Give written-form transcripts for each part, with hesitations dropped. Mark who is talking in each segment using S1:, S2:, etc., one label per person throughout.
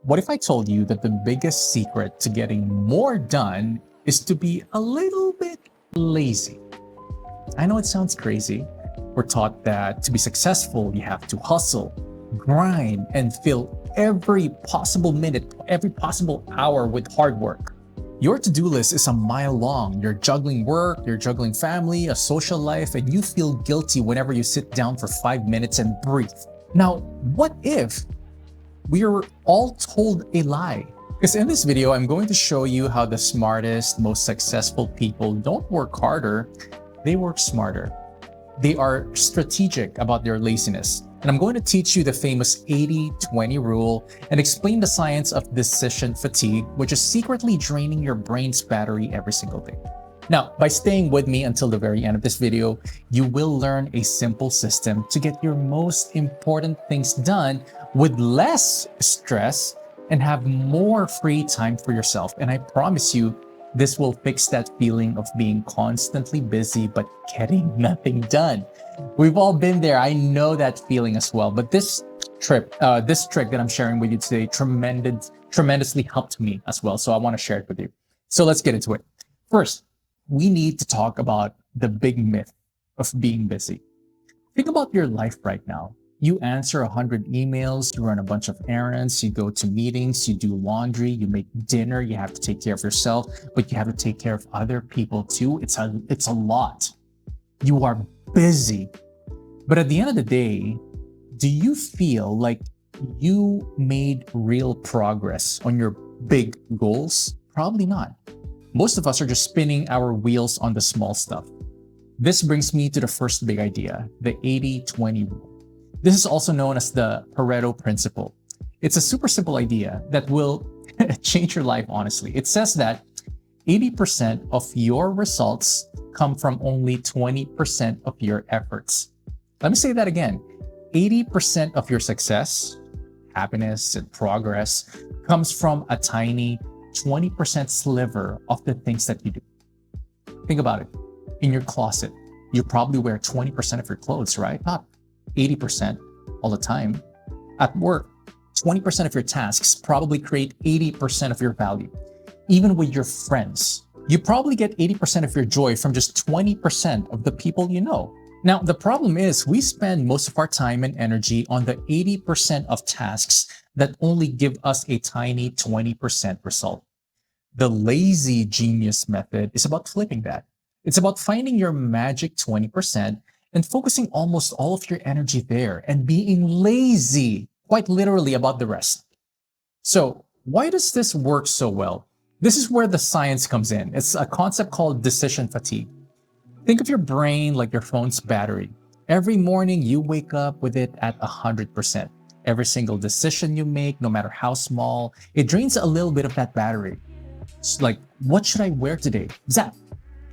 S1: What if I told you that the biggest secret to getting more done is to be a little bit lazy? I know it sounds crazy. We're taught that to be successful, you have to hustle, grind, and fill every possible minute, every possible hour with hard work. Your to-do list is a mile long. You're juggling work, you're juggling family, a social life, and you feel guilty whenever you sit down for 5 minutes and breathe. Now, what if we are all told a lie? Because in this video, I'm going to show you how the smartest, most successful people don't work harder, they work smarter. They are strategic about their laziness. And I'm going to teach you the famous 80-20 rule and explain the science of decision fatigue, which is secretly draining your brain's battery every single day. Now, by staying with me until the very end of this video, you will learn a simple system to get your most important things done with less stress and have more free time for yourself. And I promise you, this will fix that feeling of being constantly busy but getting nothing done. We've all been there. I know that feeling as well. But this trick that I'm sharing with you today tremendously helped me as well. So I want to share it with you. So let's get into it. First, we need to talk about the big myth of being busy. Think about your life right now. You answer 100 emails, you run a bunch of errands, you go to meetings, you do laundry, you make dinner, you have to take care of yourself, but you have to take care of other people too. It's a lot. You are busy. But at the end of the day, do you feel like you made real progress on your big goals? Probably not. Most of us are just spinning our wheels on the small stuff. This brings me to the first big idea, the 80-20 rule. This is also known as the Pareto principle. It's a super simple idea that will change your life, honestly. It says that 80% of your results come from only 20% of your efforts. Let me say that again. 80% of your success, happiness, and progress comes from a tiny 20% sliver of the things that you do. Think about it. In your closet, you probably wear 20% of your clothes, right? Not 80% all the time. At work, 20% of your tasks probably create 80% of your value. Even with your friends, you probably get 80% of your joy from just 20% of the people you know. Now, the problem is we spend most of our time and energy on the 80% of tasks that only give us a tiny 20% result. The lazy genius method is about flipping that. It's about finding your magic 20% and focusing almost all of your energy there and being lazy, quite literally, about the rest. So why does this work so well? This is where the science comes in. It's a concept called decision fatigue. Think of your brain like your phone's battery. Every morning you wake up with it at 100%. Every single decision you make, no matter how small, it drains a little bit of that battery. It's like, what should I wear today? Zap,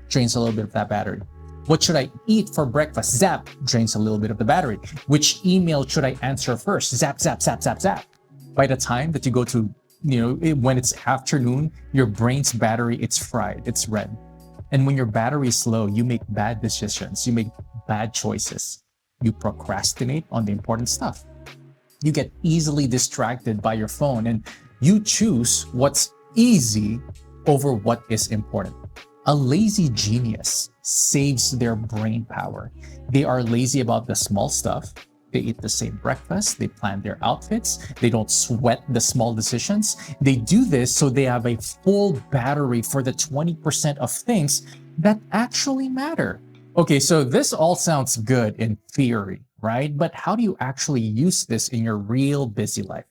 S1: drains a little bit of that battery. What should I eat for breakfast? Zap, drains a little bit of the battery. Which email should I answer first? Zap, zap, zap, zap, zap. By the time that you go to, when it's afternoon, your brain's battery, it's fried, it's red. And when your battery is low, you make bad decisions, you make bad choices. You procrastinate on the important stuff. You get easily distracted by your phone and you choose what's easy over what is important. A lazy genius saves their brain power. They are lazy about the small stuff. They eat the same breakfast. They plan their outfits. They don't sweat the small decisions. They do this so they have a full battery for the 20% of things that actually matter. Okay, so this all sounds good in theory, right? But how do you actually use this in your real busy life?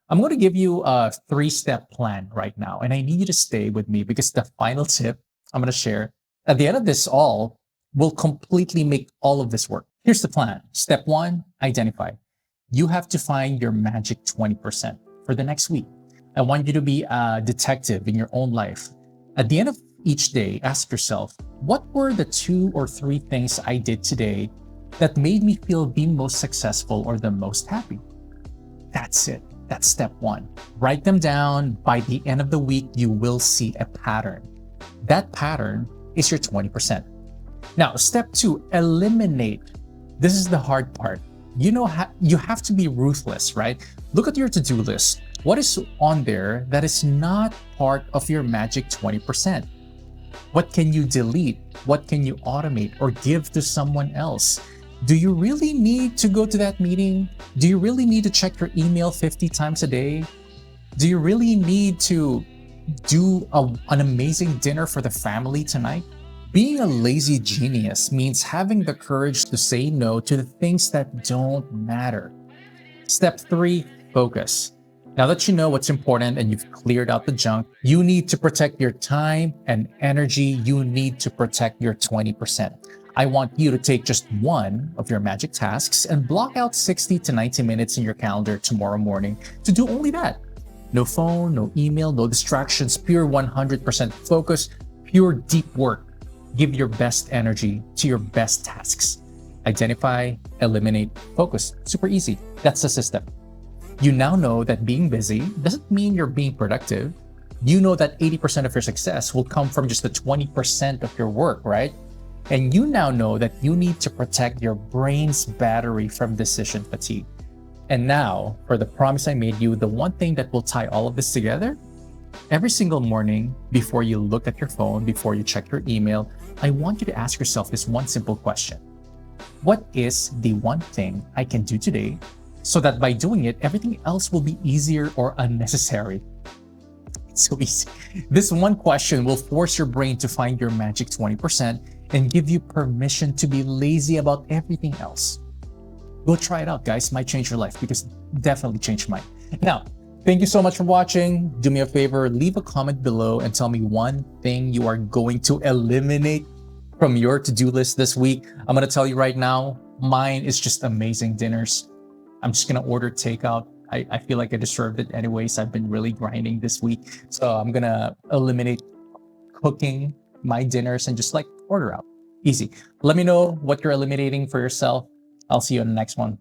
S1: I'm going to give you a 3-step plan right now, and I need you to stay with me because the final tip I'm going to share at the end of this all will completely make all of this work. Here's the plan. Step 1, identify. You have to find your magic 20% for the next week. I want you to be a detective in your own life. At the end of each day, ask yourself, what were the 2 or 3 things I did today that made me feel the most successful or the most happy? That's it. That's step 1. Write them down. By the end of the week, you will see a pattern. That pattern is your 20%. Now, step 2, eliminate. This is the hard part. You have to be ruthless, right? Look at your to-do list. What is on there that is not part of your magic 20%? What can you delete? What can you automate or give to someone else? Do you really need to go to that meeting? Do you really need to check your email 50 times a day? Do you really need to do an amazing dinner for the family tonight? Being a lazy genius means having the courage to say no to the things that don't matter. Step 3, focus. Now that you know what's important and you've cleared out the junk, you need to protect your time and energy. You need to protect your 20%. I want you to take just one of your magic tasks and block out 60 to 90 minutes in your calendar tomorrow morning to do only that. No phone, no email, no distractions, pure 100% focus, pure deep work. Give your best energy to your best tasks. Identify, eliminate, focus. Super easy. That's the system. You now know that being busy doesn't mean you're being productive. You know that 80% of your success will come from just the 20% of your work, right? And you now know that you need to protect your brain's battery from decision fatigue. And now, for the promise I made you, the one thing that will tie all of this together, every single morning, before you look at your phone, before you check your email, I want you to ask yourself this one simple question. What is the one thing I can do today so that by doing it, everything else will be easier or unnecessary? It's so easy. This one question will force your brain to find your magic 20% and give you permission to be lazy about everything else. Go try it out, guys. Might change your life because it definitely changed mine. Now, thank you so much for watching. Do me a favor, leave a comment below and tell me one thing you are going to eliminate from your to-do list this week. I'm going to tell you right now, mine is just amazing dinners. I'm just going to order takeout. I feel like I deserved it anyways. I've been really grinding this week. So I'm going to eliminate cooking my dinners and just like order out. Easy. Let me know what you're eliminating for yourself. I'll see you in the next one.